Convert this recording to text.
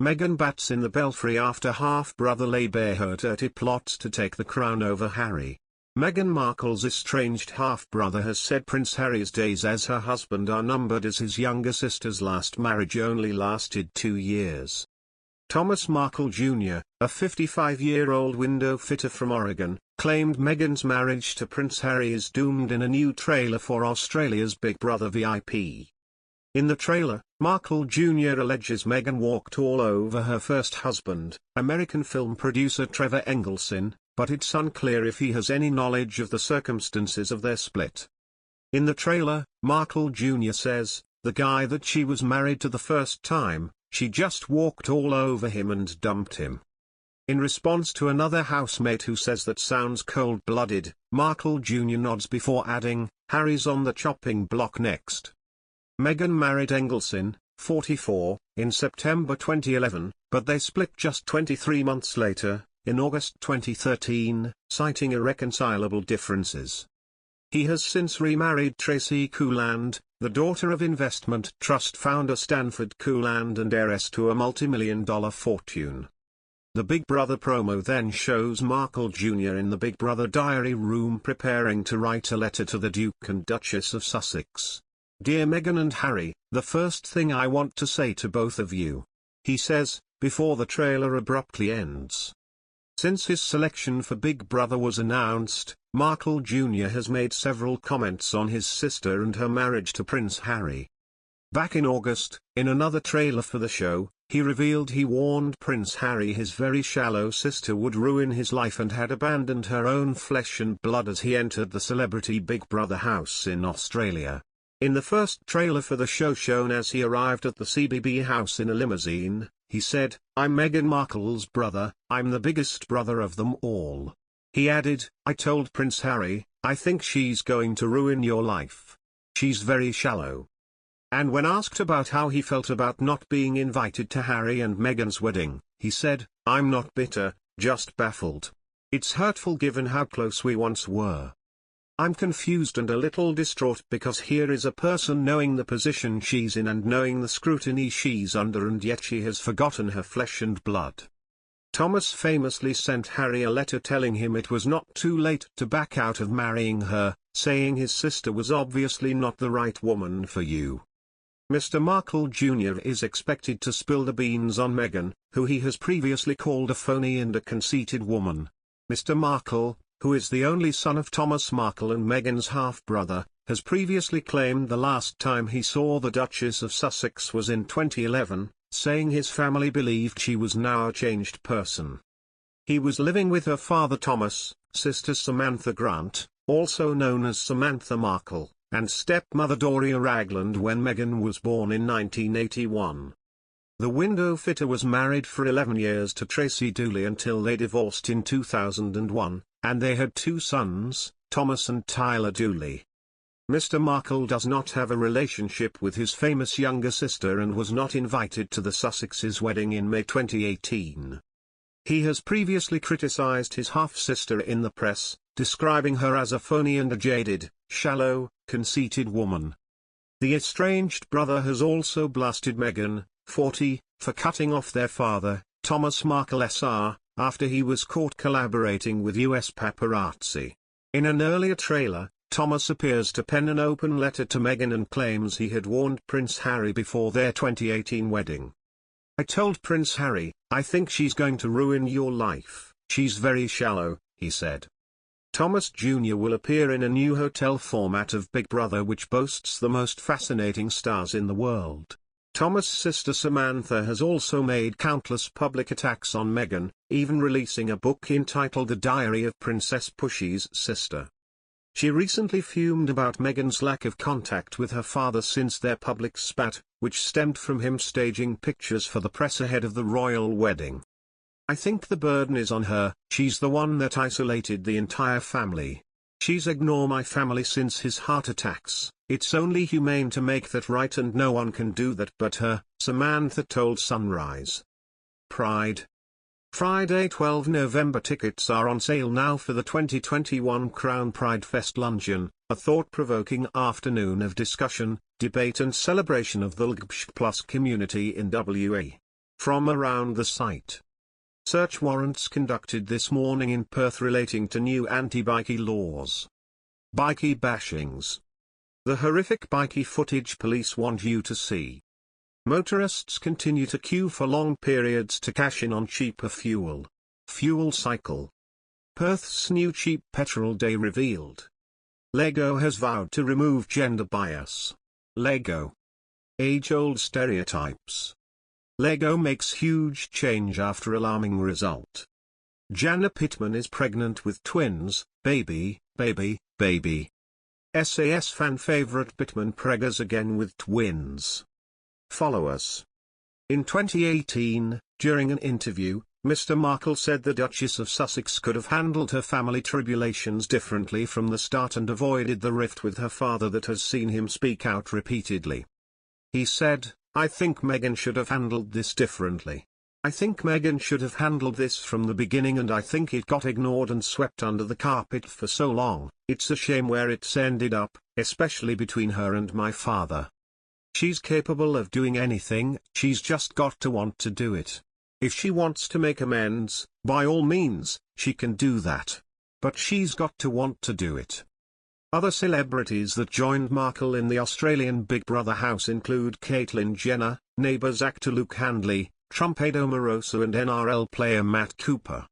Meghan bats in the Belfry after half-brother lay bare her dirty plots to take the crown over Harry. Meghan Markle's estranged half-brother has said Prince Harry's days as her husband are numbered, as his younger sister's last marriage only lasted 2 years. Thomas Markle Jr., a 55-year-old window fitter from Oregon, claimed Meghan's marriage to Prince Harry is doomed in a new trailer for Australia's Big Brother VIP. In the trailer, Markle Jr. alleges Meghan walked all over her first husband, American film producer Trevor Engelson, but it's unclear if he has any knowledge of the circumstances of their split. In the trailer, Markle Jr. says, "The guy that she was married to the first time, she just walked all over him and dumped him." In response to another housemate who says that sounds cold-blooded, Markle Jr. nods before adding, "Harry's on the chopping block next." Meghan married Engelson, 44, in September 2011, but they split just 23 months later, in August 2013, citing irreconcilable differences. He has since remarried Tracy Kuland, the daughter of investment trust founder Stanford Kuland and heiress to a multi-million-dollar fortune. The Big Brother promo then shows Markle Jr. in the Big Brother diary room preparing to write a letter to the Duke and Duchess of Sussex. "Dear Meghan and Harry, the first thing I want to say to both of you," he says, before the trailer abruptly ends. Since his selection for Big Brother was announced, Markle Jr. has made several comments on his sister and her marriage to Prince Harry. Back in August, in another trailer for the show, he revealed he warned Prince Harry his very shallow sister would ruin his life and had abandoned her own flesh and blood as he entered the celebrity Big Brother house in Australia. In the first trailer for the show shown as he arrived at the CBB house in a limousine, he said, "I'm Meghan Markle's brother, I'm the biggest brother of them all." He added, "I told Prince Harry, I think she's going to ruin your life. She's very shallow." And when asked about how he felt about not being invited to Harry and Meghan's wedding, he said, "I'm not bitter, just baffled. It's hurtful given how close we once were. I'm confused and a little distraught because here is a person knowing the position she's in and knowing the scrutiny she's under, and yet she has forgotten her flesh and blood." Thomas famously sent Harry a letter telling him it was not too late to back out of marrying her, saying his sister was obviously not the right woman for you. Mr. Markle Jr. is expected to spill the beans on Meghan, who he has previously called a phony and a conceited woman. Mr. Markle, who is the only son of Thomas Markle and Meghan's half-brother, has previously claimed the last time he saw the Duchess of Sussex was in 2011, saying his family believed she was now a changed person. He was living with her father Thomas, sister Samantha Grant, also known as Samantha Markle, and stepmother Doria Ragland when Meghan was born in 1981. The window fitter was married for 11 years to Tracy Dooley until they divorced in 2001, and they had 2 sons, Thomas and Tyler Dooley. Mr. Markle does not have a relationship with his famous younger sister and was not invited to the Sussexes' wedding in May 2018. He has previously criticized his half-sister in the press, describing her as a phony and a jaded, shallow, conceited woman. The estranged brother has also blasted Meghan, 40, for cutting off their father, Thomas Markle Sr., after he was caught collaborating with US paparazzi. In an earlier trailer, Thomas appears to pen an open letter to Meghan and claims he had warned Prince Harry before their 2018 wedding. "I told Prince Harry, I think she's going to ruin your life, she's very shallow," he said. Thomas Jr. will appear in a new hotel format of Big Brother which boasts the most fascinating stars in the world. Thomas' sister Samantha has also made countless public attacks on Meghan, even releasing a book entitled The Diary of Princess Pushy's Sister. She recently fumed about Meghan's lack of contact with her father since their public spat, which stemmed from him staging pictures for the press ahead of the royal wedding. "I think the burden is on her, she's the one that isolated the entire family. She's ignored my family since his heart attacks. It's only humane to make that right and no one can do that but her," Samantha told Sunrise. Pride. Friday 12 November tickets are on sale now for the 2021 Crown Pride Fest luncheon, a thought-provoking afternoon of discussion, debate and celebration of the LGBTQ+ community in WA. From around the site. Search warrants conducted this morning in Perth relating to new anti-bikie laws. Bikie bashings. The horrific bikie footage police want you to see. Motorists continue to queue for long periods to cash in on cheaper fuel. Fuel cycle. Perth's new cheap petrol day revealed. Lego has vowed to remove gender bias. Lego. Age-old stereotypes. Lego makes huge change after alarming result. Jana Pittman is pregnant with twins, baby. SAS fan favorite Pittman preggers again with twins. Follow us. In 2018, during an interview, Mr. Markle said the Duchess of Sussex could have handled her family tribulations differently from the start and avoided the rift with her father that has seen him speak out repeatedly. He said, "I think Meghan should have handled this differently. I think Meghan should have handled this from the beginning, and I think it got ignored and swept under the carpet for so long. It's a shame where it's ended up, especially between her and my father. She's capable of doing anything, she's just got to want to do it. If she wants to make amends, by all means, she can do that. But she's got to want to do it." Other celebrities that joined Markle in the Australian Big Brother house include Caitlyn Jenner, Neighbours actor Luke Handley, Trumpedo Moroso and NRL player Matt Cooper.